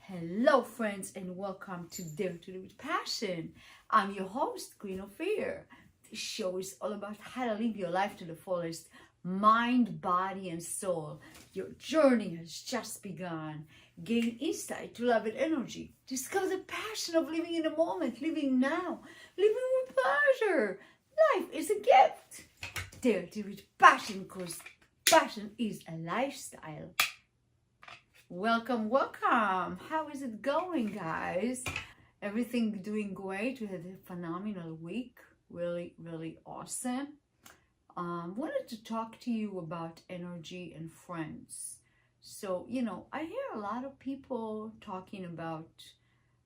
Hello friends, and welcome to Dare to Live with Passion. I'm your host, Queen Ofir. This show is all about how to live your life to the fullest, mind, body, and soul. Your journey has just begun. Gain insight to love and energy. Discover the passion of living in the moment, living now, living with pleasure. Life is a gift. Dare to live with passion, because passion is a lifestyle. Welcome. How is it going, guys? Everything doing great? We had a phenomenal week. Really awesome. Wanted to talk to you about energy and friends. So, I hear a lot of people talking about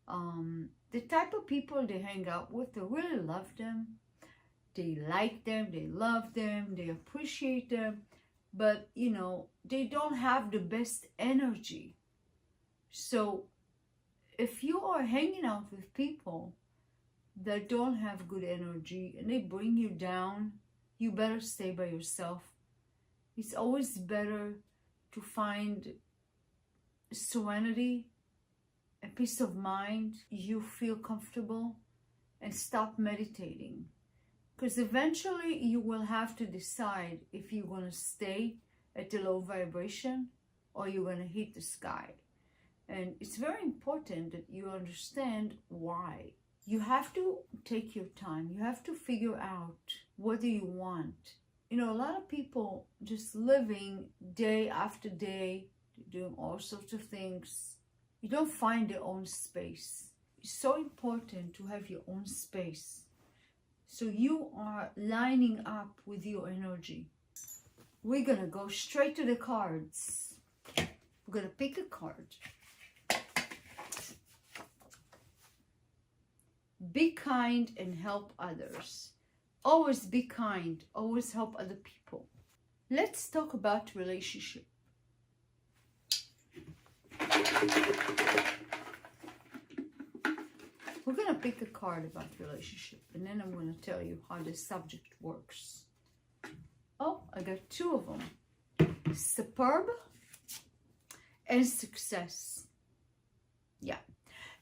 the type of people they hang out with. They really love them. They like them. They love them. They appreciate them. But, they don't have the best energy. So, if you are hanging out with people that don't have good energy and they bring you down, you better stay by yourself. It's always better to find serenity, a peace of mind, you feel comfortable, and stop meditating. Because eventually you will have to decide if you're going to stay at the low vibration or you're going to hit the sky. And it's very important that you understand why. You have to take your time. You have to figure out what do you want. A lot of people just living day after day, doing all sorts of things. You don't find their own space. It's so important to have your own space. So you are lining up with your energy. We're going to go straight to the cards. We're going to pick a card. Be kind and help others. Always be kind. Always help other people. Let's talk about relationship. We're going to pick a card about relationship, and then I'm going to tell you how the subject works. Oh, I got two of them. Superb and success. Yeah.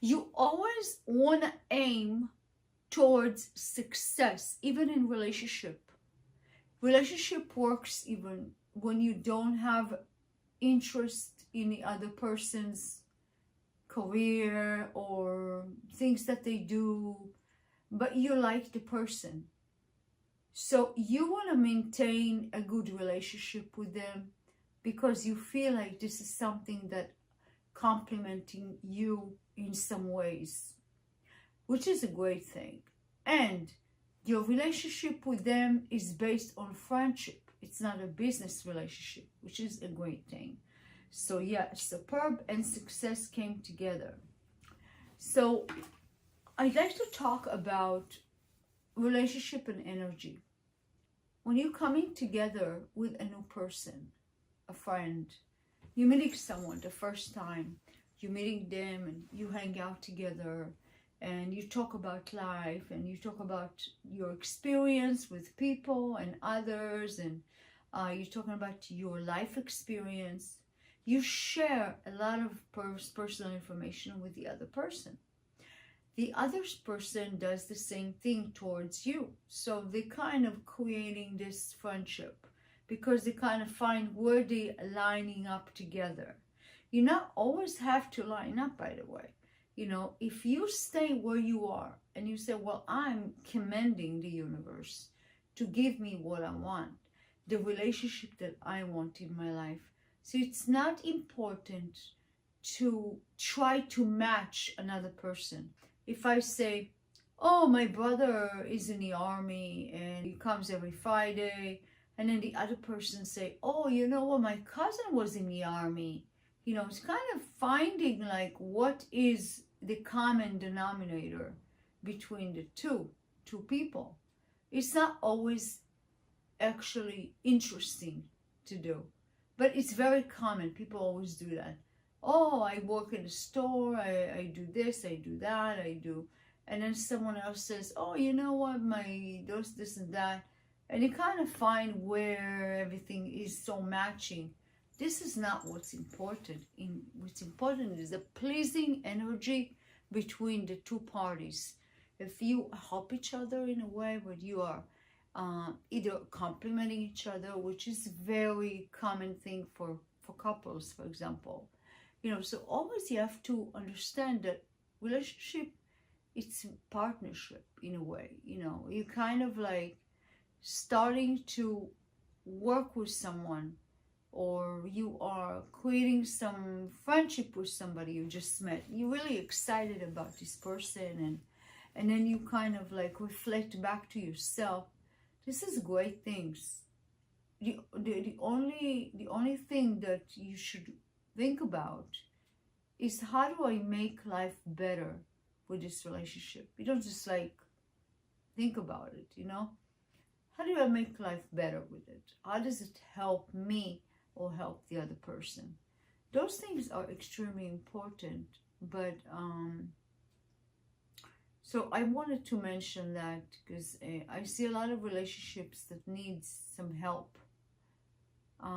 You always want to aim towards success, even in relationship. Relationship works even when you don't have interest in the other person's career or things that they do, but you like the person. So you want to maintain a good relationship with them because you feel like this is something that complimenting you in some ways, which is a great thing. And your relationship with them is based on friendship. It's not a business relationship, which is a great thing. So yeah, superb and success came together. So I'd like to talk about relationship and energy. When you're coming together with a new person, a friend, you're meeting someone the first time, you're meeting them and you hang out together and you talk about life and you talk about your experience with people and others, and you're talking about your life experience. You share a lot of personal information with the other person. The other person does the same thing towards you. So they kind of creating this friendship because they kind of find where they are lining up together. You not always have to line up, by the way. If you stay where you are and you say, well, I'm commending the universe to give me what I want, the relationship that I want in my life. So it's not important to try to match another person. If I say, oh, my brother is in the army and he comes every Friday, and then the other person say, oh, you know what, my cousin was in the army. It's kind of finding like what is the common denominator between the two people. It's not always actually interesting to do. But it's very common. People always do that. Oh, I work in a store. I do this. I do that. I do. And then someone else says, oh, you know what? My this and that. And you kind of find where everything is so matching this is not what's important. What's important is the pleasing energy between the two parties. If you help each other in a way where you are either complimenting each other, which is a very common thing for couples, for example. You know, so always you have to understand that relationship, it's partnership in a way. You know, you kind of like starting to work with someone, or you are creating some friendship with somebody you just met. You're really excited about this person, and then you kind of like reflect back to yourself. This is great things. The only thing that you should think about is, how do I make life better with this relationship? You don't just like think about it, you know? How do I make life better with it? How does it help me or help the other person? Those things are extremely important, but so I wanted to mention that because I see a lot of relationships that need some help,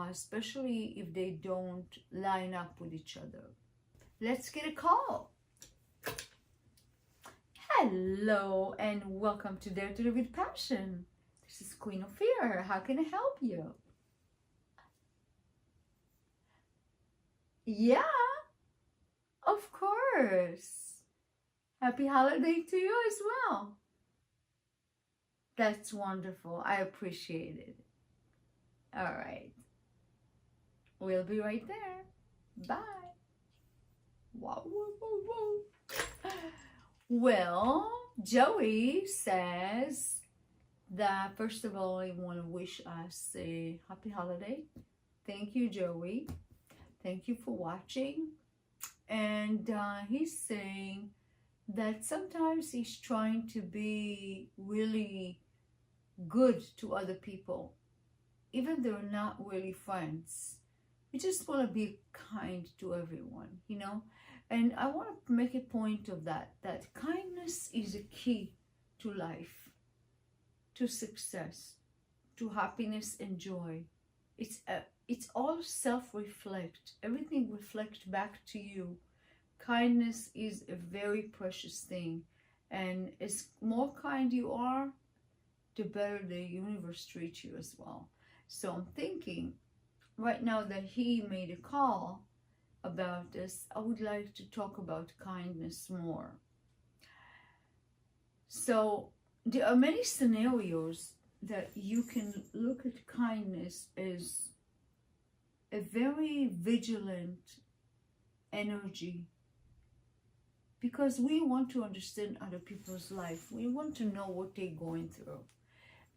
especially if they don't line up with each other. Let's get a call. Hello and welcome to Dare to Live with Passion. This is Queen Ofir. How can I help you? Yeah, of course. Happy holiday to you as well. That's wonderful. I appreciate it. All right. We'll be right there. Bye. Wow, whoa, whoa, whoa. Well, Joey says that, first of all, I want to wish us a happy holiday. Thank you, Joey. Thank you for watching. And he's saying that sometimes he's trying to be really good to other people, even though they're not really friends. You just want to be kind to everyone, you know? And I want to make a point of that kindness is a key to life, to success, to happiness and joy. It's all self-reflect. Everything reflects back to you. Kindness is a very precious thing, and as more kind you are, the better the universe treats you as well. So I'm thinking right now that he made a call about this, I would like to talk about kindness more. So there are many scenarios that you can look at kindness as a very vigilant energy, because we want to understand other people's life. We want to know what they're going through.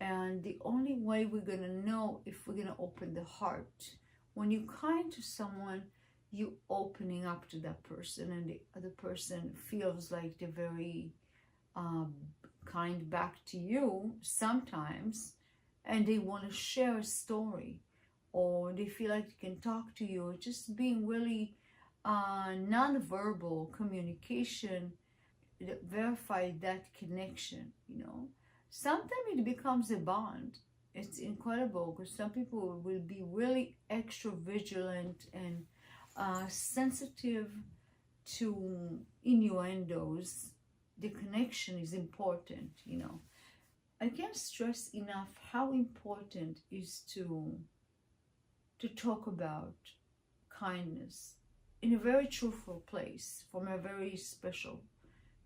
And the only way we're going to know if we're going to open the heart. When you're kind to someone, you're opening up to that person, and the other person feels like they're very kind back to you sometimes, and they want to share a story, or they feel like they can talk to you, or just being really non-verbal communication that verify that connection, you know. Sometimes it becomes a bond. It's incredible, because some people will be really extra vigilant and sensitive to innuendos. The connection is important, you know. I can't stress enough how important it is to talk about kindness in a very truthful place, from a very special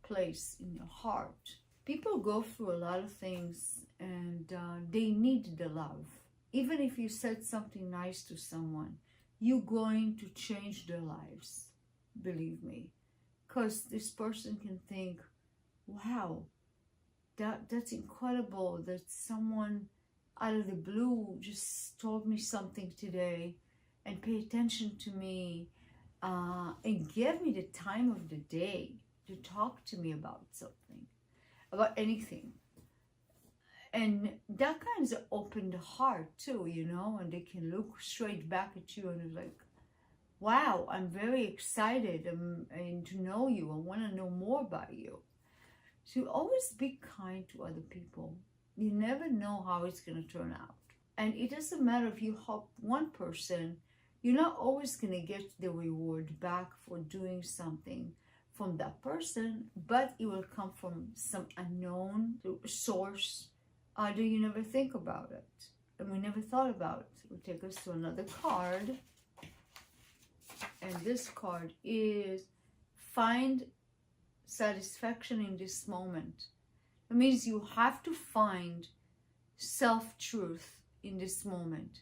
place in your heart. People go through a lot of things, and they need the love. Even if you said something nice to someone, you're going to change their lives, believe me. Because this person can think, wow, that's incredible that someone out of the blue just told me something today and paid attention to me and gave me the time of the day to talk to me about something, about anything. And that kind of opened the heart too, you know, and they can look straight back at you and it's like, wow, I'm very excited and to know you. I want to know more about you. So always be kind to other people. You never know how it's going to turn out. And it doesn't matter if you help one person You're not always going to get the reward back for doing something from that person, but it will come from some unknown source. Either you never think about it, and we never thought about it. It will take us to another card. And this card is find satisfaction in this moment. It means you have to find self-truth in this moment.